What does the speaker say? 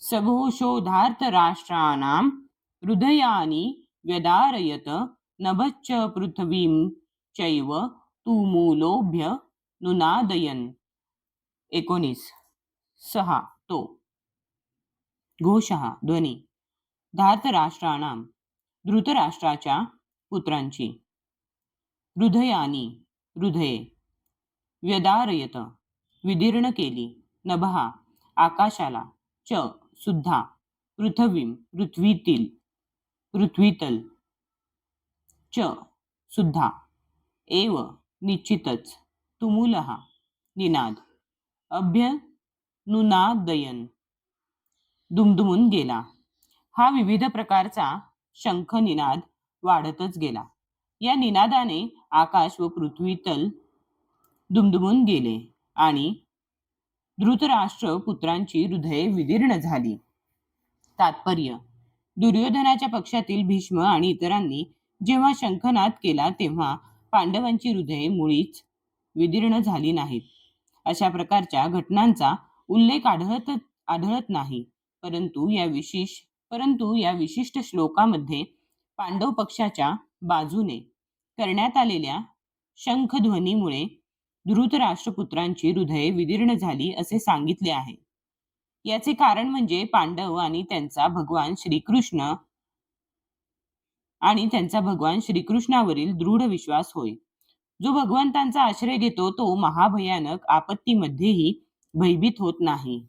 सघोषोधार्तराष्ट्राणां हृदयानि व्यदारयत नभश्च पृथ्वीं चैव तुमुलोभ्य नुनादयन्. 19. सहा तो घोषः ध्वनी. धार्तराष्ट्राणां धृतराष्ट्राच्या पुत्रांची, हृदयानी हृदये, व्यदारयत विदीर्ण केली, नभः आकाशाला, च सुद्धा, पृथ्वीं पृथ्वीतल, च सुद्धा, एव निश्चितच, तुमुलः निनाद, अभ्यनुनादयन दुमदुमून गेला. हा विविध प्रकारचा शंख निनाद वाढतच गेला. या निनादाने आकाश व पृथ्वीतल दुमदुमून गेले आणि धृतराष्ट्र पुत्रांची हृदये विदीर्ण झाली. तात्पर्य: दुर्योधनाच्या पक्षातील भीष्म आणि इतरांनी जेव्हा शंखनाद केला तेव्हा पांडवांची हृदये मुळीच विदीर्ण झाली नाहीत. अशा प्रकारच्या घटनांचा उल्लेख आढळत नाही. परंतु या विशिष्ट श्लोकामध्ये पांडव पक्षाच्या बाजूने करण्यात आलेल्या शंखध्वनीमुळे धृतराष्ट्रपुत्रांची हृदये विदीर्ण झाली असे सांगितले आहे. याचे कारण म्हणजे पांडव आणि त्यांचा भगवान श्रीकृष्णावरील दृढ विश्वास होय. जो भगवंतांचा आश्रय घेतो तो महाभयानक आपत्तीमध्येही भयभीत होत नाही.